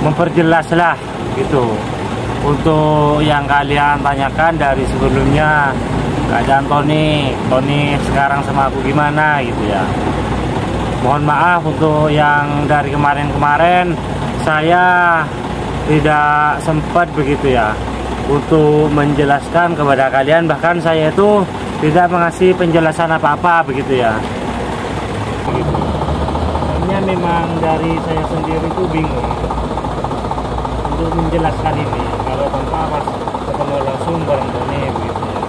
memperjelas lah gitu untuk yang kalian tanyakan dari sebelumnya, keadaan Tony sekarang sama aku gimana gitu ya. Mohon maaf untuk yang dari kemarin-kemarin saya tidak sempat begitu ya untuk menjelaskan kepada kalian, bahkan saya itu tidak mengasih penjelasan apa-apa begitu ya. Hanya memang dari saya sendiri itu bingung untuk menjelaskan ini kalau tanpa pas ketemu langsung bareng Tony begitu ya.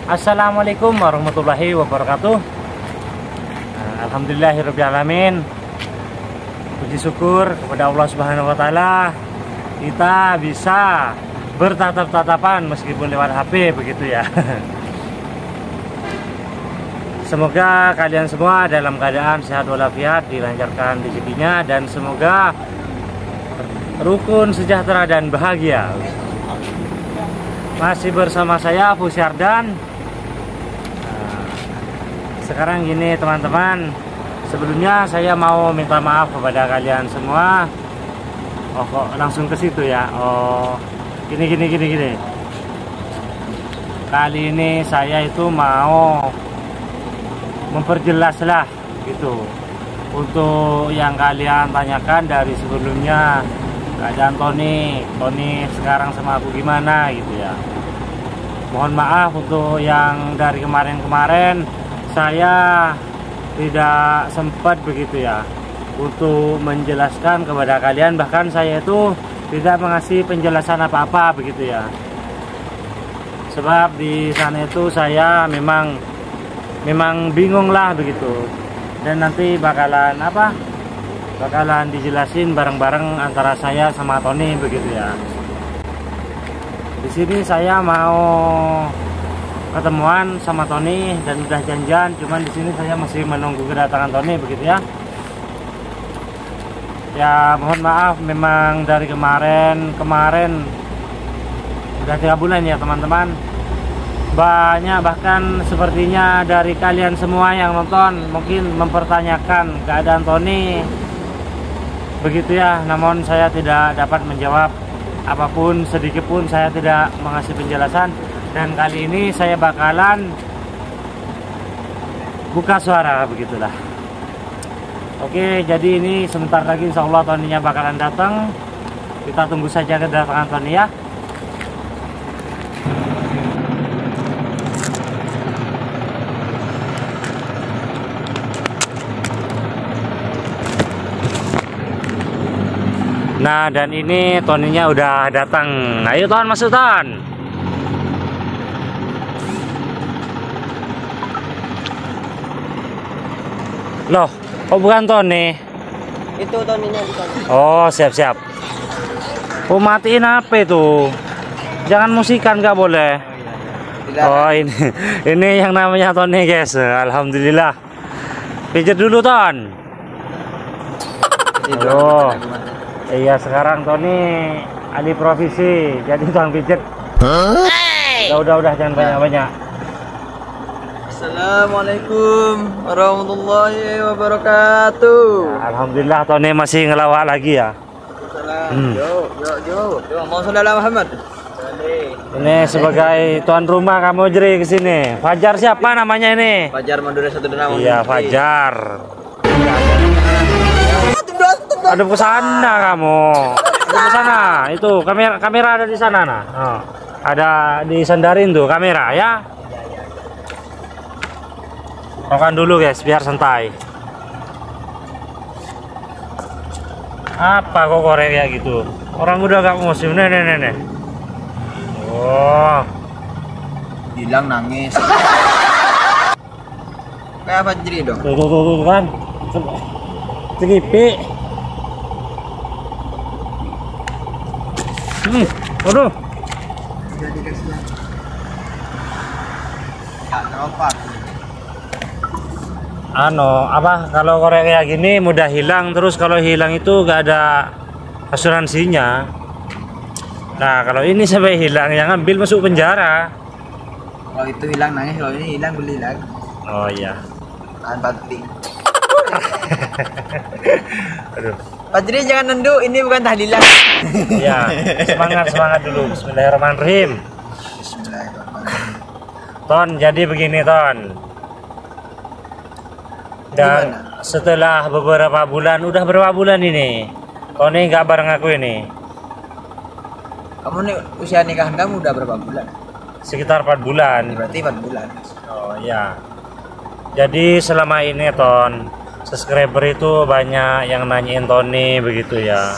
Assalamualaikum warahmatullahi wabarakatuh. Alhamdulillahirrabbilalamin. Puji syukur kepada Allah Subhanahu wa Ta'ala, kita bisa bertatap-tatapan meskipun lewat HP begitu ya. Semoga kalian semua dalam keadaan sehat walafiat, dilancarkan rezekinya, dan semoga rukun, sejahtera, dan bahagia. Masih bersama saya Abu Syardan. Sekarang gini teman-teman, sebelumnya saya mau minta maaf kepada kalian semua. Oh kok langsung ke situ ya. Oh gini. Kali ini saya itu mau memperjelas lah gitu untuk yang kalian tanyakan dari sebelumnya, keadaan Tony sekarang sama aku gimana gitu ya. Mohon maaf untuk yang dari kemarin-kemarin saya tidak sempat begitu ya untuk menjelaskan kepada kalian, bahkan saya itu tidak mengasih penjelasan apa-apa begitu ya. Sebab di sana itu saya memang bingung lah begitu, dan nanti bakalan dijelasin bareng-bareng antara saya sama Tony begitu ya. Di sini saya mau ketemuan sama Tony dan udah janjian, cuman di sini saya masih menunggu kedatangan Tony begitu ya. Ya mohon maaf, memang dari kemarin udah 3 bulan ya teman-teman. Banyak bahkan sepertinya dari kalian semua yang nonton mungkin mempertanyakan keadaan Tony begitu ya, namun saya tidak dapat menjawab apapun, sedikit pun saya tidak mengasih penjelasan. Dan kali ini saya bakalan buka suara begitulah. Oke, jadi ini sebentar lagi insya Allah Tony-nya bakalan datang. Kita tunggu saja kedatangan Tony ya. Nah, dan ini Tony-nya udah datang. Ayo Ton, masuk Ton. Loh, kok bukan Tony? Itu Tony-nya di sana. Oh, siap. Oh, matiin HP tuh. Jangan musikan, nggak boleh. Oh, ini yang namanya Tony, guys. Alhamdulillah. Pijat dulu, Ton. Aduh. Iya, sekarang Tony ahli profesi, jadi tukang pijat. Udah, jangan banyak-banyak. Assalamualaikum warahmatullahi wabarakatuh. Alhamdulillah Tony masih ngelawak lagi ya. Yo. Mau saudara Muhammad. Ini sebagai tuan rumah kamu jeri ke sini. Fajar siapa namanya ini? Fajar Madura 1 Danau. Iya, Fajar. Ada ke sana kamu. Ada ke sana. Itu kamera ada di sana nah. Oh, ada disandarin tuh kamera ya. Rokan dulu guys biar santai. Apa kok korek kayak gitu? Orang udah gak musim nih. Oh, Hilang nangis. Kayak apa jadi dong? tuh kan. Cekipi. Waduh. Jadi kasihan. Tak teropak. Kalau korek kayak gini mudah hilang, terus kalau hilang itu gak ada asuransinya. Nah kalau ini sampai hilang yang ambil masuk penjara. Kalau itu hilang nangis, kalau ini hilang beli lagi. Oh iya. Tahan banting. Aduh. Fajri jangan nunduk, ini bukan tahlilan. Ya, semangat dulu. Bismillahirrahmanirrahim. Bismillahirrahmanirrahim. Ton, jadi begini Ton. Dan setelah beberapa bulan, udah berapa bulan ini? Tony nggak bareng aku ini. Kamu nih usia nikah kamu udah berapa bulan? Sekitar 4 bulan. Berarti 4 bulan. Oh iya. Jadi selama ini Ton, subscriber itu banyak yang nanyain Tony begitu ya.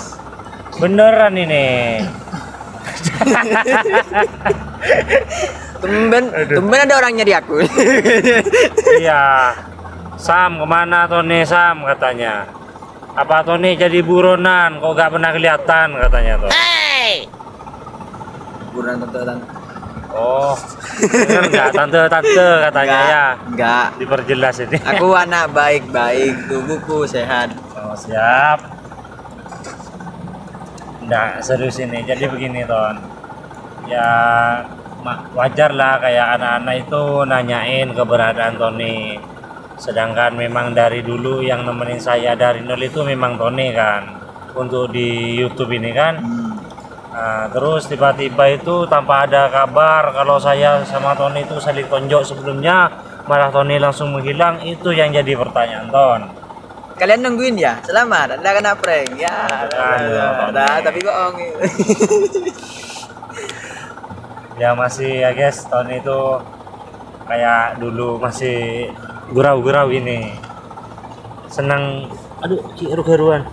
Beneran ini. Tumben ada orang nyari aku. Iya. Sam, kemana Tony Sam katanya. Apa Tony jadi buronan? Kok gak pernah kelihatan katanya Ton. Buruan tante. Oh, bener nggak tante katanya ya? Enggak. Diperjelas ini. Aku anak baik-baik, tubuhku sehat. Oh, siap. Nggak serius ini. Jadi begini Ton. Ya wajar lah kayak anak-anak itu nanyain keberadaan Tony. Sedangkan memang dari dulu yang nemenin saya dari nol itu memang Tony kan. Untuk di YouTube ini kan. Nah, terus tiba-tiba itu tanpa ada kabar kalau saya sama Tony itu saling tonjok sebelumnya, malah Tony langsung menghilang. Itu yang jadi pertanyaan Ton. Kalian nungguin ya? Selamat, Anda kena prank. Ya, tapi bohong. Ya masih ya guys, Tony itu kayak dulu masih gurau-gurau ini. Senang, aduh, ciru-ciruan.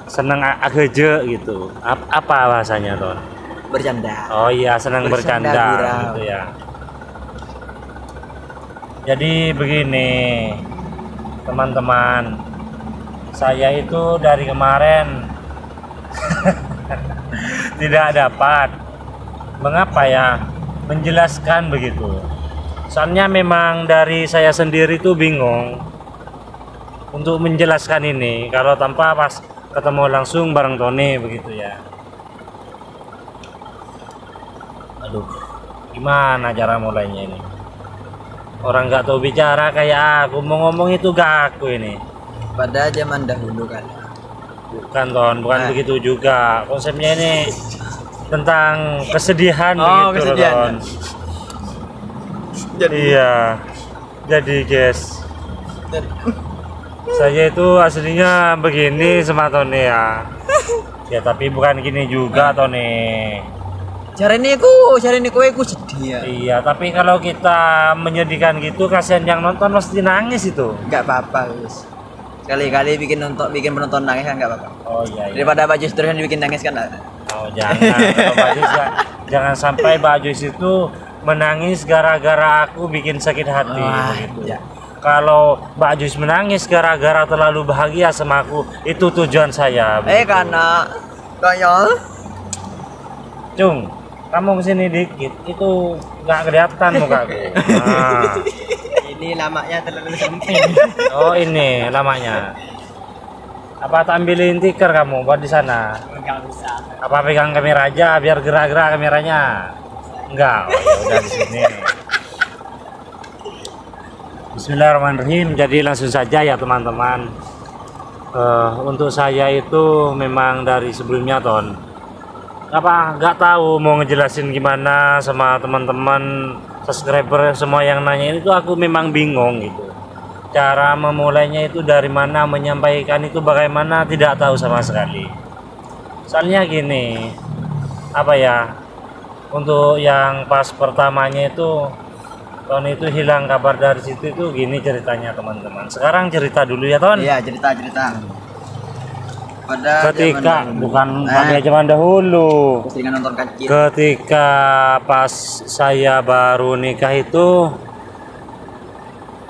Senang ageje gitu. Apa bahasanya Ton? Bercanda. Oh iya, senang bercanda gitu ya. Jadi begini teman-teman, saya itu dari kemarin tidak dapat mengapa ya menjelaskan begitu. Soalnya memang dari saya sendiri tuh bingung untuk menjelaskan ini kalau tanpa pas ketemu langsung bareng Tony begitu ya. Aduh, gimana cara mulainya ini? Orang nggak tahu bicara kayak aku, mau ngomong itu gak aku ini. Pada zaman dahulu kan. Bukan Ton, bukan begitu juga. Konsepnya ini tentang kesedihan begitu Ton. Iya. Jadi guys, saya itu aslinya begini sama Tony ya. Ya tapi bukan gini juga Tony. Cari ini aku sedih ya. Iya, tapi kalau kita menyedihkan gitu, kasihan yang nonton pasti nangis itu. Enggak apa-apa, guys. Sekali-kali bikin penonton nangis kan enggak apa-apa. Oh iya. Daripada Baju terus yang dibikin nangis kan. Oh jangan. Kalau Baju jangan sampai Baju itu menangis gara-gara aku bikin sakit hati gitu. Ya. Kalau Mbak Jus menangis gara-gara terlalu bahagia sama aku, itu tujuan saya. Karena kayak Cung, kamu kesini dikit, itu nggak kelihatan mukaku. Nah. Ini lamanya terlalu sempit. Oh ini lamanya. Apa tak ambilin tikar kamu buat di sana? Enggak bisa. Apa pegang kamera aja biar gerak-gerak kameranya? Enggak. Oh, ya udah di sini. Bismillahirrahmanirrahim. Jadi langsung saja ya teman-teman. Untuk saya itu memang dari sebelumnya Ton. Nggak tahu mau ngejelasin gimana sama teman-teman subscriber semua yang nanya itu, aku memang bingung gitu. Cara memulainya itu dari mana, menyampaikan itu bagaimana, tidak tahu sama sekali. Soalnya gini, apa ya? Untuk yang pas pertamanya itu Ton itu hilang kabar dari situ itu gini ceritanya teman-teman. Sekarang cerita dulu ya Ton. Iya cerita. Pada ketika bukan pada zaman dahulu. Nonton kecil. Ketika pas saya baru nikah itu,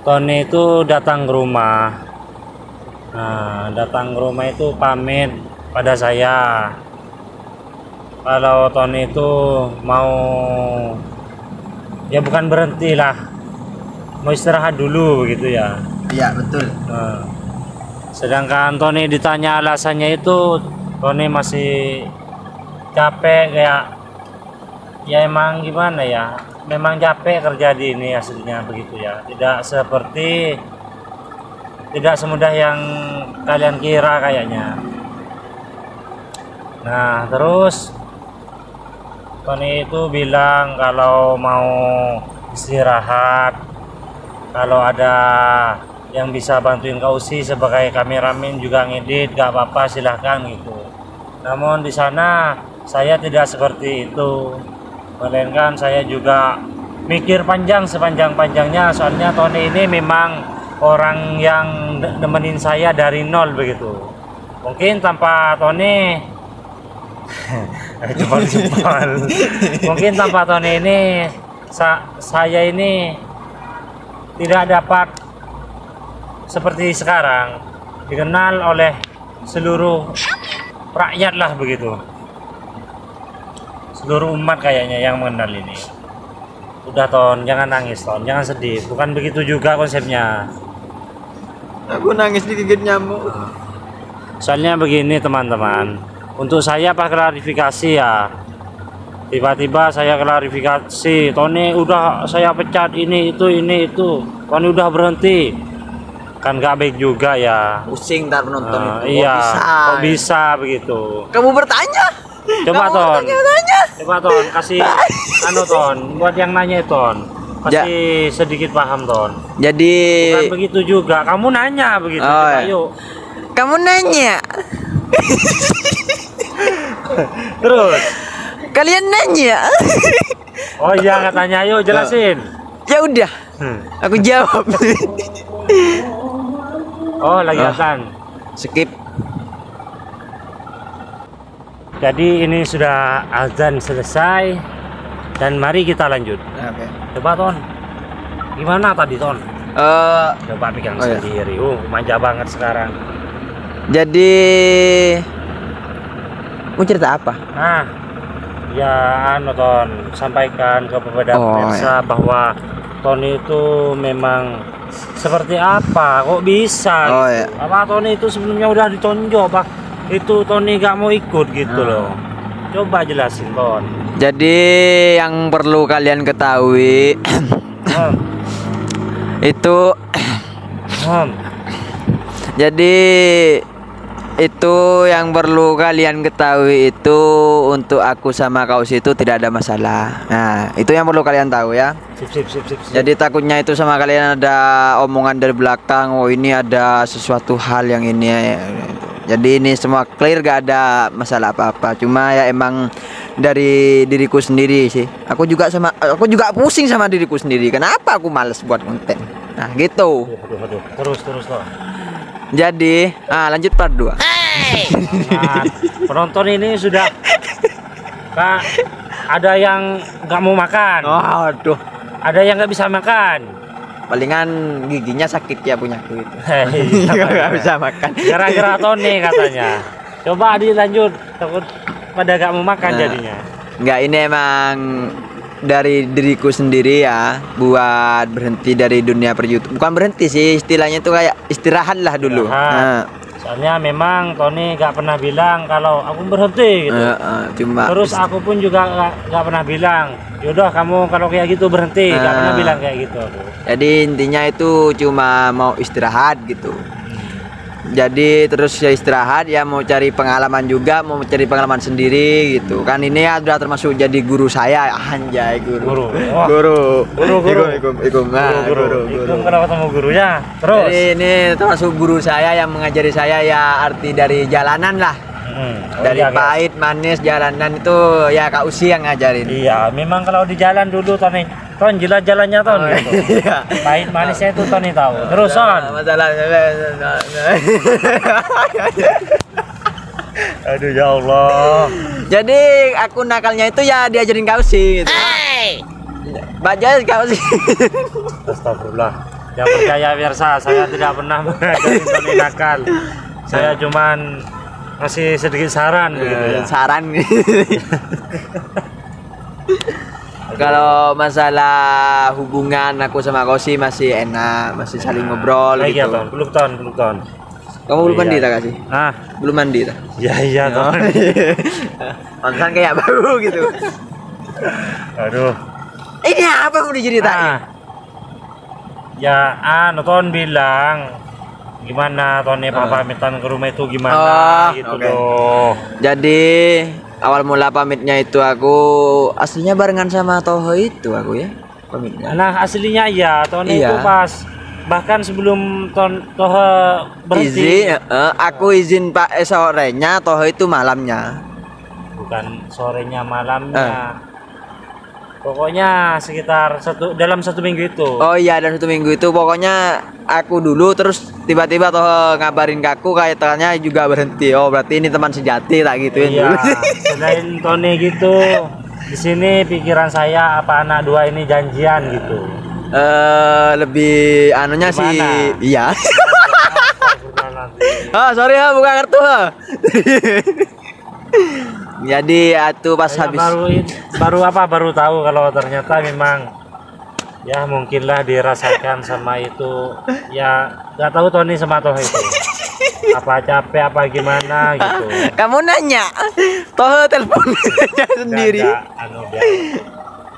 Tony itu datang ke rumah. Nah, datang ke rumah itu pamit pada saya. Kalau Tony itu mau, ya bukan berhenti lah, mau istirahat dulu begitu ya. Iya betul. Nah, sedangkan Tony ditanya alasannya itu, Tony masih capek kayak, ya emang gimana ya, memang capek kerja di ini aslinya begitu ya. Tidak semudah yang kalian kira kayaknya. Nah, terus Tony itu bilang kalau mau istirahat, kalau ada yang bisa bantuin Kak Usi sebagai kameramen juga ngedit, gak apa-apa silahkan gitu. Namun di sana saya tidak seperti itu, melainkan saya juga mikir panjang sepanjang-panjangnya. Soalnya Tony ini memang orang yang nemenin saya dari nol begitu. Mungkin tanpa Tony mungkin tanpa Tony ini saya ini tidak dapat seperti sekarang dikenal oleh seluruh rakyat lah begitu, seluruh umat kayaknya yang mengenal ini. Udah Ton, jangan nangis Ton, jangan sedih, bukan begitu juga konsepnya. Aku nangis digigit nyamuk. Soalnya begini teman-teman, untuk saya pas klarifikasi ya, tiba-tiba saya klarifikasi, Tony udah saya pecat ini itu, Tony udah berhenti, kan gak baik juga ya. Pusing ntar penonton itu. Iya, kok bisa begitu. Kamu bertanya? Coba Kamu Ton, bertanya. coba Ton, kasih Ton, buat yang nanya Ton, kasih sedikit paham Ton. Jadi Bukan begitu juga, kamu nanya begitu. Oh, Coba, ya. yuk. Kamu nanya. Terus. Kalian nanya. Oh iya katanya, yuk jelasin. Ya udah, aku jawab. Oh lagi azan. Skip. Jadi ini sudah azan selesai dan mari kita lanjut. Oke. Coba Ton, gimana tadi Ton? Coba pegang iya. sendiri. Manja banget sekarang. Jadi mau cerita apa? Nah, ya Ton, sampaikan kepada pemirsa bahwa Tony itu memang seperti apa? Kok bisa? Apa Tony itu sebelumnya udah ditonjok, Pak? Itu Tony gak mau ikut gitu loh. Coba jelasin Ton. Jadi yang perlu kalian ketahui itu jadi itu yang perlu kalian ketahui itu untuk aku sama Kausi itu tidak ada masalah. Nah, itu yang perlu kalian tahu ya. Sip. Jadi takutnya itu sama kalian ada omongan dari belakang, oh ini ada sesuatu hal yang ini. Jadi ini semua clear, gak ada masalah apa-apa. Cuma ya emang dari diriku sendiri sih. Aku juga pusing sama diriku sendiri. Kenapa aku males buat konten? Nah, gitu. Aduh. Terus loh. Jadi, lanjut part 2. Nah, penonton ini sudah Kak, ada yang nggak mau makan. Oh, aduh. Ada yang nggak bisa makan. Palingan giginya sakit ya punyaku itu. Nggak bisa makan. Gara-gara Tony katanya. Coba dilanjut, takut pada nggak mau makan jadinya. Nggak, ini emang dari diriku sendiri ya, buat berhenti dari dunia per YouTube. Bukan berhenti sih, istilahnya itu kayak istirahat lah dulu. Soalnya memang Tony gak pernah bilang kalau aku berhenti gitu. Terus aku pun juga gak pernah bilang, yaudah kamu kalau kayak gitu berhenti. Gak pernah bilang kayak gitu aku. Jadi intinya itu cuma mau istirahat gitu. Jadi terus ya istirahat ya, mau cari pengalaman juga, mau cari pengalaman sendiri gitu kan. Ini ya udah termasuk jadi guru saya, anjay guru. Guru. Kalau ketemu gurunya terus. Jadi ini termasuk guru saya yang mengajari saya ya arti dari jalanan lah. Dari pahit manis jalanan itu ya Kak Usi yang ngajarin. Iya, memang kalau di jalan dulu Ton jelas jalannya Ton. Gitu. Iya. Pahit manisnya itu Tony tahu. Terus Ton. Masalah. Aduh ya Allah. Jadi aku nakalnya itu ya diajarin Kak Usi gitu. Baca Kak Usi. Astagfirullah. Jangan percaya Wirsa, saya tidak pernah mengajari Tony nakal. Saya cuman ngasih sedikit saran begitu ya. Saran. Kalau masalah hubungan aku sama Kosi masih enak, masih saling ngobrol gitu. Iya, Belum Ton. Kamu belum mandi tak kasih? Belum mandi tak? Iya Ton. Mantan kayak baru gitu. Aduh. Ini apa yang mau diceritain? Ah, ya Ton bilang gimana Tony pamitan ke rumah itu gimana gitu oke. loh. Jadi awal mula pamitnya itu aku aslinya barengan sama Toho itu aku ya pamitnya. Nah aslinya ya Tony Iya. itu pas bahkan sebelum Toho berhenti. Aku izin Pak sorenya, Toho itu malamnya. Bukan sorenya malamnya. Pokoknya sekitar dalam 1 minggu itu. Oh iya, dan 1 minggu itu pokoknya aku dulu terus tiba-tiba Toho ngabarin ke aku kaitannya juga berhenti. Oh berarti ini teman sejati tak gituin Iya, dulu. selain Tony gitu. Di sini pikiran saya apa anak 2 ini janjian gitu. Lebih anunya Gimana? sih iya. Sorry ya bukan kartu. Jadi itu pas Saya habis baru tahu kalau ternyata memang ya mungkinlah dirasakan sama itu ya nggak tahu Tony sama Toho itu apa capek apa gimana gitu. kamu nanya Toho teleponnya sendiri. Biar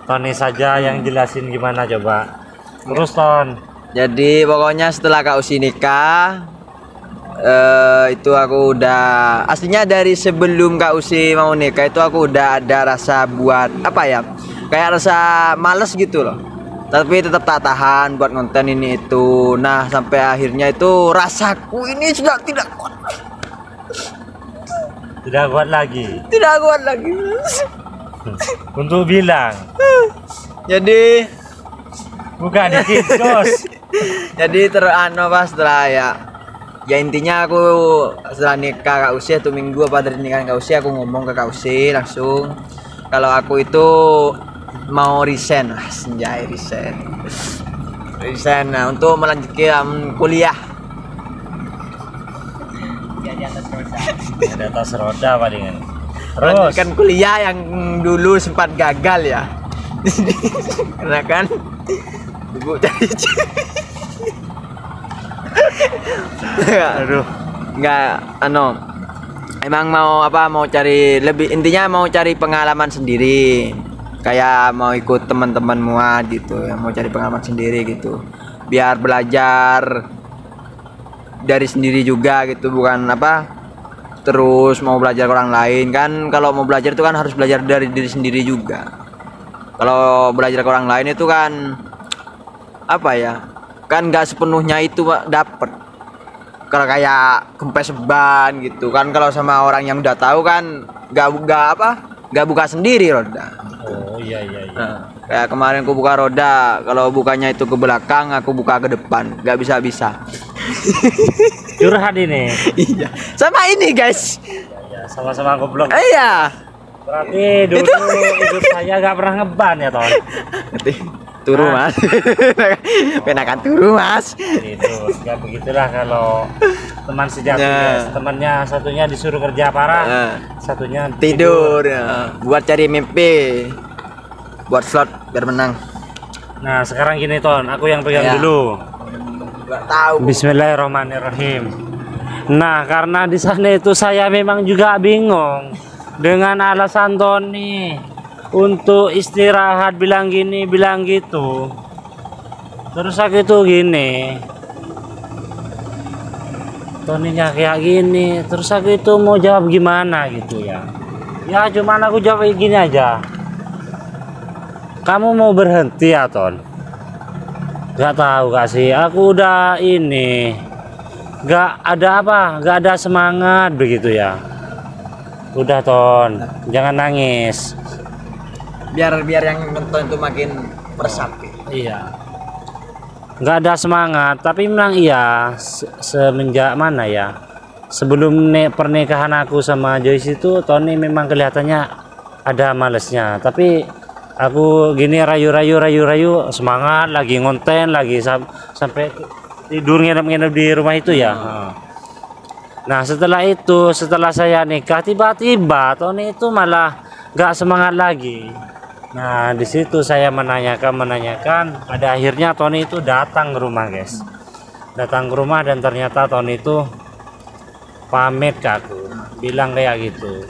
Tony saja yang jelasin gimana coba. Terus Ton. Jadi pokoknya setelah Kak Usi nikah itu aku udah aslinya dari sebelum Kak Usi mau nikah itu aku udah ada rasa buat apa ya, kayak rasa males gitu loh, tapi tetap tak tahan buat konten ini itu. Nah sampai akhirnya itu rasaku ini sudah tidak kuat lagi Untuk bilang jadi bukan dikit Jos. jadi pas setelah ya intinya aku setelah nikah Kak Usi 1 minggu apa dari nikahan Kak Usi aku ngomong ke Kak Usi langsung kalau aku itu mau resign. Senjai resign nah, untuk melanjutkan kuliah Di atas roda palingan. Terus melanjutkan kuliah yang dulu sempat gagal ya. Karena kan ibu cari aduh nggak emang mau cari lebih, intinya mau cari pengalaman sendiri, kayak mau ikut teman-teman muat gitu ya, mau cari pengalaman sendiri gitu biar belajar dari sendiri juga gitu, bukan terus mau belajar ke orang lain kan. Kalau mau belajar itu kan harus belajar dari diri sendiri juga. Kalau belajar ke orang lain itu kan kan nggak sepenuhnya itu dapat. Kalau kayak kempes ban gitu kan, kalau sama orang yang udah tahu kan nggak buka sendiri roda. oh iya Nah, kayak kemarin aku buka roda, kalau bukanya itu ke belakang, aku buka ke depan, nggak bisa. curhat ini. Iya, sama ini guys. Ya, sama-sama goblok. Iya. Berarti dulu hidup saya gak pernah ngeban ya Ton. Turu mas, penakan turu mas. Itu ya begitulah kalau teman sejati Ya. guys. Temannya satunya disuruh kerja parah, satunya Tidur ya. Buat cari mimpi, buat slot biar menang. Nah sekarang gini Ton, aku yang pegang Ya. dulu. Gak tahu. Bismillahirrahmanirrahim. Nah karena di sana itu saya memang juga bingung dengan alasan Tony untuk istirahat bilang gini bilang gitu. Terus aku itu gini, Tonynya kayak gini, terus aku itu mau jawab gimana gitu ya. Ya cuman aku jawab gini aja. Kamu mau berhenti ya Ton? Gak tahu gak sih, aku udah ini gak ada semangat begitu ya. Udah Ton, jangan nangis. Biar yang nonton itu makin meresapi. Iya. Nggak ada semangat, tapi memang iya semenjak mana ya? Sebelum pernikahan aku sama Joyce itu Tony memang kelihatannya ada malesnya, tapi aku gini rayu semangat lagi ngonten lagi sampai tidur nginep di rumah itu ya. Nah setelah saya nikah tiba-tiba Tony itu malah nggak semangat lagi. Nah di situ saya menanyakan pada akhirnya Tony itu datang ke rumah guys, datang ke rumah dan ternyata Tony itu pamit ke aku bilang kayak gitu,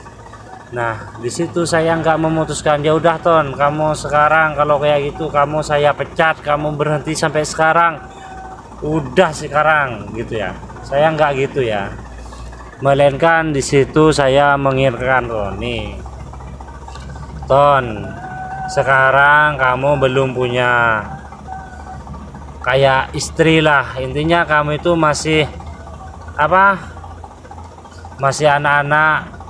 Nah di situ saya nggak memutuskan, ya udah Ton, kamu sekarang kalau kayak gitu kamu saya pecat, kamu berhenti sampai sekarang, udah sekarang gitu ya. Saya nggak gitu ya, melainkan di situ saya mengingatkan Tony, Ton, sekarang kamu belum punya kayak istri lah, intinya kamu itu masih apa, masih anak-anak.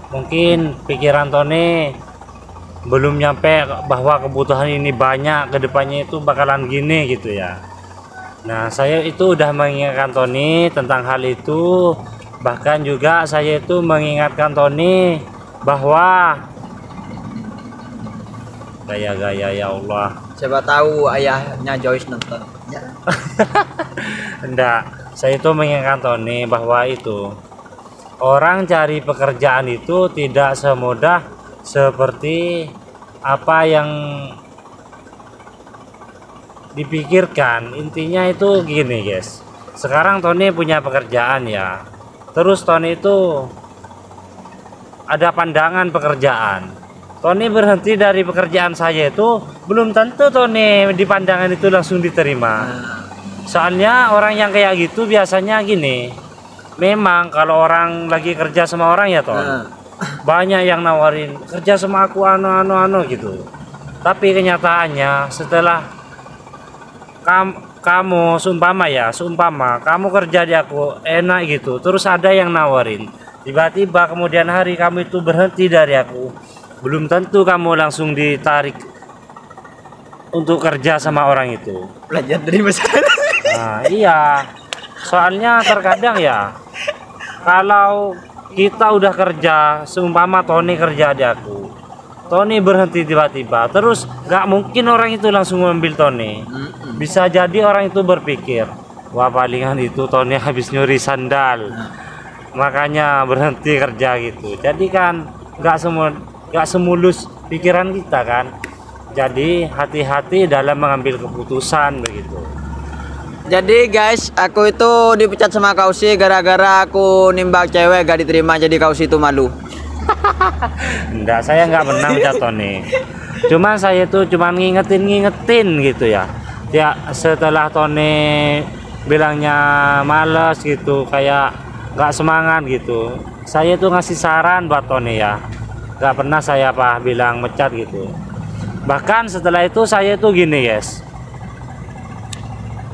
Mungkin pikiran Tony belum nyampe bahwa kebutuhan ini banyak, kedepannya itu bakalan gini gitu ya. Nah saya itu udah mengingatkan Tony tentang hal itu. Bahkan juga saya itu mengingatkan Tony bahwa gaya-gaya, ya Allah. Siapa tahu ayahnya Joyce nonton. Ya. Enggak, saya itu mengingatkan Tony bahwa itu orang cari pekerjaan itu tidak semudah seperti apa yang dipikirkan. Intinya itu gini guys, sekarang Tony punya pekerjaan ya, terus Tony itu ada pandangan pekerjaan, Tony berhenti dari pekerjaan saya itu belum tentu Tony di pandangan itu langsung diterima. Soalnya orang yang kayak gitu biasanya gini, memang kalau orang lagi kerja sama orang ya Ton, banyak yang nawarin kerja sama aku anu gitu. Tapi kenyataannya setelah kamu seumpama kamu kerja di aku enak gitu, terus ada yang nawarin, tiba-tiba kemudian hari kamu itu berhenti dari aku, belum tentu kamu langsung ditarik untuk kerja sama orang itu. Belajar dari masalah. Nah, iya. Soalnya terkadang ya, kalau kita udah kerja, seumpama Tony kerja di aku, Tony berhenti tiba-tiba, terus nggak mungkin orang itu langsung mengambil Tony. Bisa jadi orang itu berpikir, wah palingan itu Tony habis nyuri sandal, makanya berhenti kerja gitu. Jadi kan nggak semulus pikiran kita kan. Jadi hati-hati dalam mengambil keputusan begitu. Jadi guys, aku itu dipecat sama Kausi gara-gara aku nimbak cewek gak diterima, jadi Kausi itu malu. Enggak, saya nggak pernah pecat Tony. Cuman saya itu cuman ngingetin gitu ya. Ya setelah Tony bilangnya males gitu, kayak nggak semangat gitu, saya itu ngasih saran buat Tony ya. Nggak pernah saya bilang mecat gitu. Bahkan setelah itu saya itu gini guys,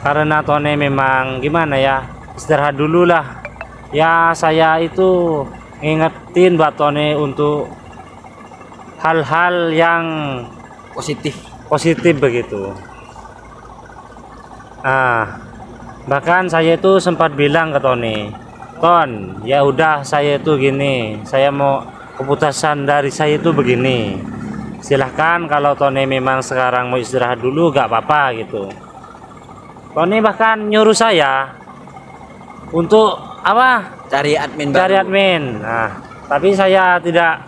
karena Tony memang gimana ya, istirahat dulu lah ya, saya itu ngingetin buat Tony untuk hal-hal yang positif begitu. Nah bahkan saya itu sempat bilang ke Tony, Ton ya udah, saya itu gini, saya mau keputusan dari saya itu begini, silahkan kalau Tony memang sekarang mau istirahat dulu gak apa-apa gitu. Tony bahkan nyuruh saya untuk apa? Cari admin. Nah, tapi saya tidak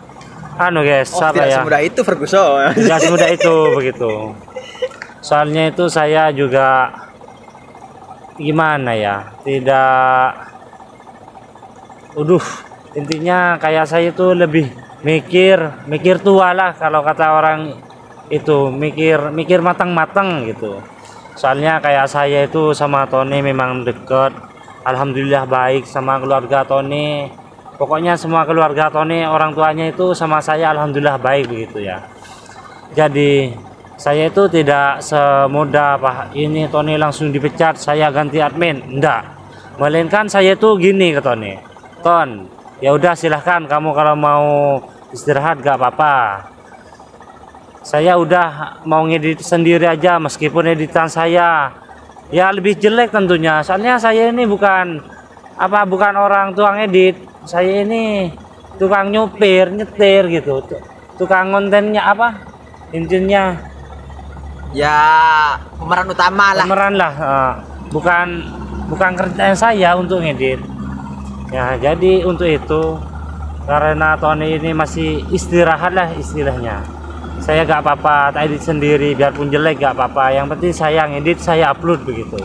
guys, tidak semudah itu Ferguson. Tidak semudah itu begitu. Soalnya itu saya juga gimana ya? Tidak intinya kayak saya itu lebih mikir tua lah, kalau kata orang itu mikir matang-matang gitu. Soalnya kayak saya itu sama Tony memang deket, alhamdulillah baik sama keluarga Tony. Pokoknya semua keluarga Tony, orang tuanya itu sama saya alhamdulillah baik begitu ya. Jadi saya itu tidak semudah ini Tony langsung dipecat saya ganti admin, enggak. Melainkan saya itu gini ke Tony, Ton ya udah silahkan kamu kalau mau istirahat gak apa-apa, saya udah mau ngedit sendiri aja, meskipun editan saya ya lebih jelek tentunya. Soalnya saya ini bukan orang tukang edit, saya ini tukang nyupir, nyetir gitu, tukang kontennya intinya ya pemeran utama lah. Pemeran lah, bukan kerjaan saya untuk ngedit. Ya jadi untuk itu, karena Tony ini masih istirahat lah istilahnya, saya gak apa-apa tak edit sendiri, biarpun jelek gak apa-apa, yang penting saya ngedit, saya upload begitu.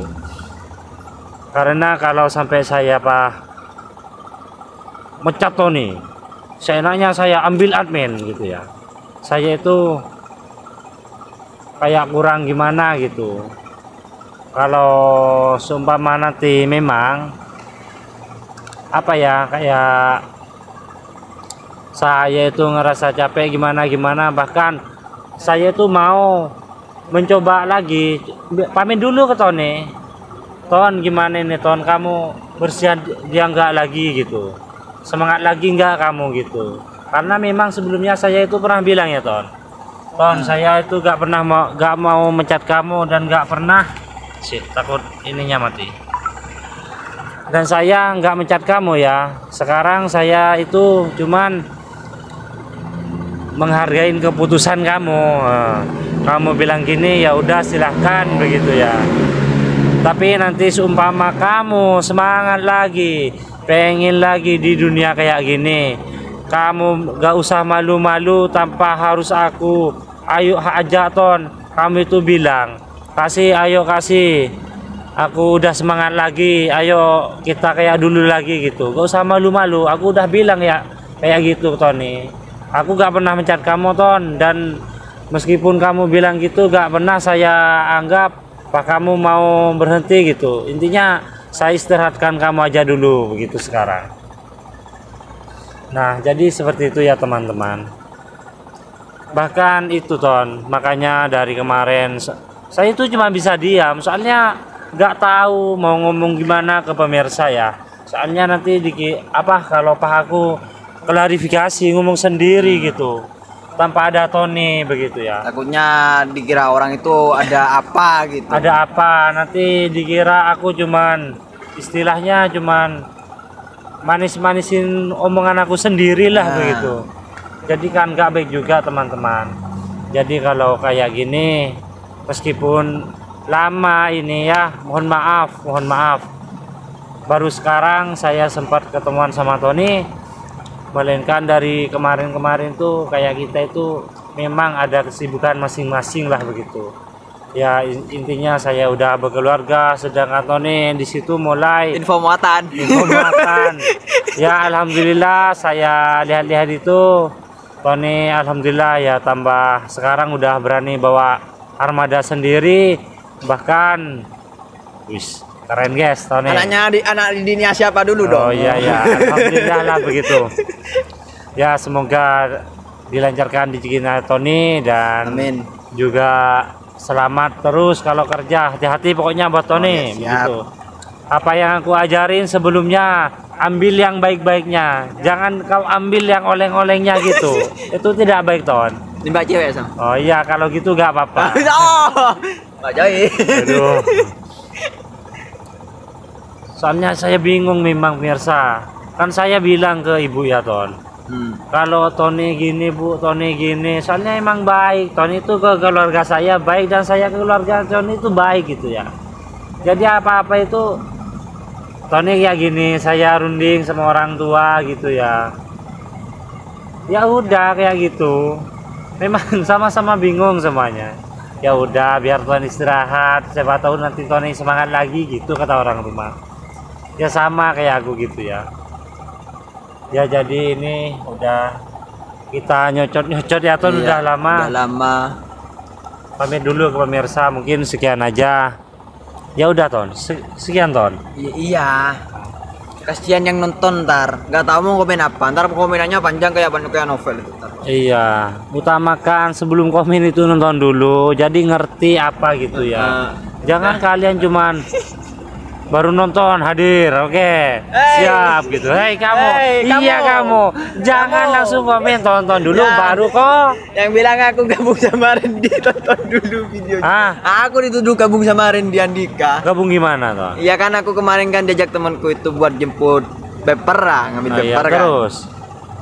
Karena kalau sampai saya mecat Tony, seenaknya saya ambil admin gitu ya. Saya itu kayak kurang gimana gitu. Kalau seumpama nanti memang apa ya, kayak saya itu ngerasa capek gimana, bahkan saya itu mau mencoba lagi. Pamit dulu ke Tony, Ton gimana nih Ton, kamu bersihan dia enggak lagi gitu, semangat lagi enggak kamu gitu. Karena memang sebelumnya saya itu pernah bilang ya Ton, saya itu gak mau mencat kamu dan gak pernah takut ininya mati. Dan saya nggak mencat kamu ya. Sekarang saya itu cuman menghargai keputusan kamu. Kamu bilang gini, ya udah silahkan begitu ya. Tapi nanti seumpama kamu semangat lagi, pengen lagi di dunia kayak gini, kamu gak usah malu-malu tanpa harus aku. Ayo aja Ton, kamu itu bilang, ayo kasih. Aku udah semangat lagi, ayo kita kayak dulu lagi gitu. Gak usah malu-malu, aku udah bilang ya kayak gitu Tony. Aku gak pernah mencat kamu Ton, dan meskipun kamu bilang gitu gak pernah saya anggap apa kamu mau berhenti gitu. Intinya saya istirahatkan kamu aja dulu begitu sekarang. Nah jadi seperti itu ya teman-teman. Bahkan itu Ton, makanya dari kemarin saya itu cuma bisa diam, soalnya nggak tahu mau ngomong gimana ke pemirsa ya. Soalnya nanti kalau pahaku klarifikasi ngomong sendiri gitu tanpa ada Tony begitu ya. Takutnya dikira orang itu ada apa gitu. Ada apa, nanti dikira aku cuman istilahnya cuman manis-manisin omongan aku sendirilah begitu. Jadi kan nggak baik juga teman-teman. Jadi kalau kayak gini, meskipun lama ini ya, mohon maaf. Baru sekarang saya sempat ketemuan sama Tony, melainkan dari kemarin-kemarin tuh kayak kita itu memang ada kesibukan masing-masing lah begitu. Ya intinya saya udah berkeluarga, sedangkan Tony di situ mulai info muatan. Ya alhamdulillah saya lihat-lihat itu Tony alhamdulillah ya tambah sekarang udah berani bawa armada sendiri, bahkan keren guys Tony. Anak didiknya siapa dulu dong? Oh iya alhamdulillah lah begitu. Ya semoga dilancarkan rezekinya Tony dan amin. Juga selamat terus kalau kerja, hati-hati pokoknya buat Tony begitu. Apa yang aku ajarin sebelumnya, ambil yang baik-baiknya, jangan kau ambil yang oleng-olengnya gitu. Itu tidak baik Ton. Mbak cewek Sam. Oh iya kalau gitu gak apa-apa. Mbak Joy. Aduh. Soalnya saya bingung memang pemirsa. Kan saya bilang ke ibu ya Ton. Kalau Tony gini Bu, Tony gini. Soalnya emang baik. Tony itu ke keluarga saya baik dan saya ke keluarga Tony itu baik gitu ya. Jadi apa-apa itu Tony kayak gini, saya runding sama orang tua gitu ya. Ya udah kayak gitu. Memang sama-sama bingung semuanya. Ya udah biar Tony istirahat, siapa tahu nanti Tony semangat lagi gitu kata orang rumah. Ya sama kayak aku gitu ya. Ya jadi ini udah kita nyocot ya Ton, iya, udah lama. Udah lama. Pamit dulu ke pemirsa, mungkin sekian aja. Ya udah Ton, sekian Ton. Iya. Kasihan yang nonton ntar, nggak tahu mau komen apa. Ntar komenannya panjang kayak novel itu. Ntar. Iya, utamakan sebelum komen itu nonton dulu, jadi ngerti apa gitu ya. Jangan kalian cuman baru nonton hadir, oke, siap gitu. Hei kamu, iya kamu, jangan langsung komen, tonton dulu baru kok. Yang bilang aku gabung sama Randy, tonton dulu videonya. Aku dituduh gabung sama Randy Andika. Gabung gimana toh? Iya kan aku kemarin kan diajak temanku itu buat jemput paper ngambil paper kan. Terus?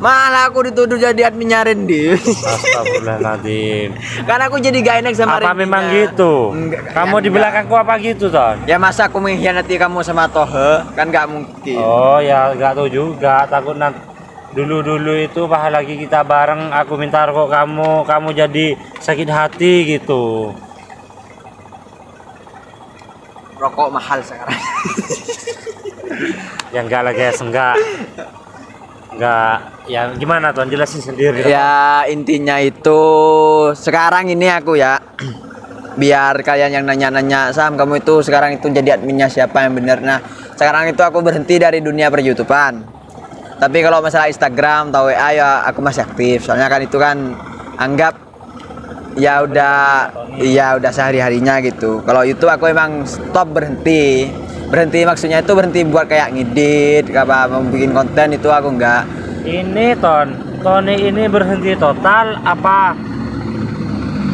Malah aku dituduh jadi adminnya Randy. Astagfirullahaladzim. Kan aku jadi gak enak sama Randy. Apa memang gitu? Kamu di belakangku apa gitu Ton? Ya masa aku mengkhianati kamu sama Tohe? Kan gak mungkin. Oh ya gak tahu juga. Takut nanti dulu itu pas lagi kita bareng aku minta rokok kamu jadi sakit hati gitu. Rokok mahal sekarang. Ya enggak lah guys, enggak. nggak, ya gimana Ton, jelasin sendiri. Ya intinya itu sekarang ini aku ya biar kalian yang nanya-nanya, Sam kamu itu sekarang itu jadi adminnya siapa yang bener. Nah sekarang itu aku berhenti dari dunia per-YouTubean, tapi kalau masalah Instagram atau WA ya aku masih aktif, soalnya kan itu kan anggap ya udah sehari-harinya gitu. Kalau YouTube aku emang stop, berhenti maksudnya itu berhenti buat kayak ngedit apa mau bikin konten, itu aku enggak. Ini Tony ini berhenti total apa?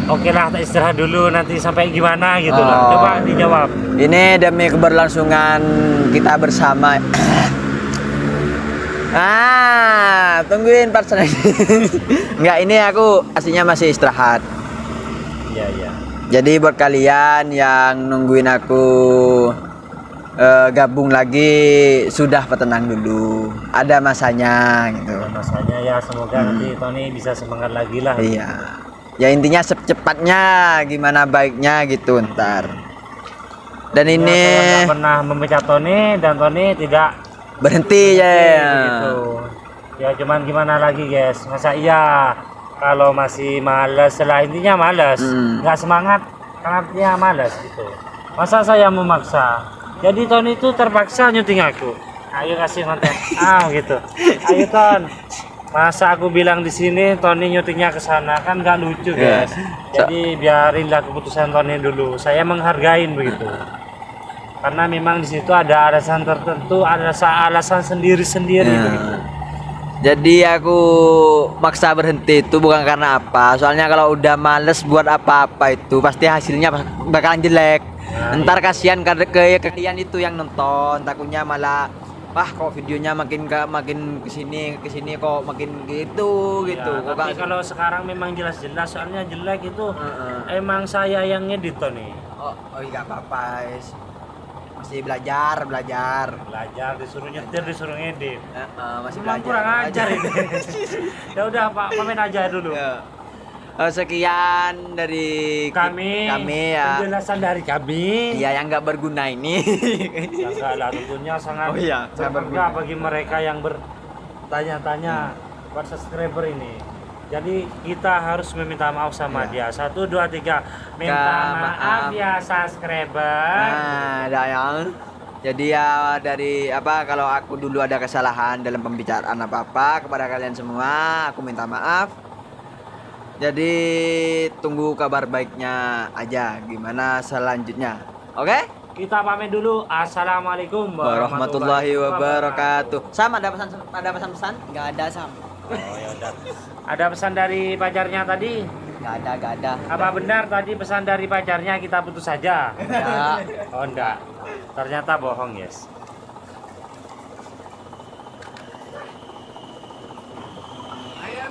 Oke lah, tak istirahat dulu, nanti sampai gimana gitu lah. Coba dijawab. Ini demi keberlangsungan kita bersama. Tungguin part selanjutnya. Enggak, ini aku aslinya masih istirahat. Iya, iya. Jadi buat kalian yang nungguin aku gabung lagi, sudah tenang dulu. Ada masanya gitu. Ada masanya ya, semoga nanti Tony bisa semangat lagi lah. Iya. Ya intinya secepatnya gimana baiknya gitu ntar. Dan Ya, ini saya nggak pernah memecat Tony dan Tony tidak berhenti ya. gitu. Ya cuman gimana lagi guys, masa iya kalau masih malas, setelah intinya malas, nggak semangat karena dia malas gitu. Masa saya memaksa? Jadi Tony itu terpaksa nyuting aku. Ayo kasih konten, gitu. Ayo Ton. Masa aku bilang di sini Tony nyutingnya ke sana, kan nggak lucu guys. Jadi biarinlah keputusan Tony dulu. Saya menghargain begitu. Karena memang di situ ada alasan tertentu, ada alasan sendiri-sendiri begitu. Jadi aku maksa berhenti itu bukan karena apa, soalnya kalau udah males buat apa-apa itu pasti hasilnya bakalan jelek. Ntar kasihan ke kalian itu yang nonton, takutnya malah wah kok videonya makin kesini kok makin gitu. Ya, tapi kalau sekarang memang jelas-jelas, soalnya jelek itu emang saya yang ngedit Tony. Oh iya apa-apa, masih belajar Disuruh nyetir, disuruh ngedit. Masih Memang belajar kurang ajar ini. Ya udah Pak, pamit aja dulu. Sekian dari kami ya, penjelasan dari kami ya yang nggak berguna ini. Ya enggak lah, tentunya sangat berguna bagi mereka yang bertanya-tanya buat subscriber ini. Jadi kita harus meminta maaf sama dia. 1, 2, 3 minta maaf ya subscriber. Dayang. Jadi ya dari kalau aku dulu ada kesalahan dalam pembicaraan apa kepada kalian semua, aku minta maaf. Jadi tunggu kabar baiknya aja gimana selanjutnya. Oke? Kita pamit dulu. Assalamualaikum warahmatullahi wabarakatuh. Sam, ada pesan-pesan? Nggak ada, Sam. Oh ya udah. Ada pesan dari pacarnya tadi? Nggak ada. Apa benar tadi pesan dari pacarnya kita putus saja? Nggak. Oh enggak. Ternyata bohong, yes. Ayo,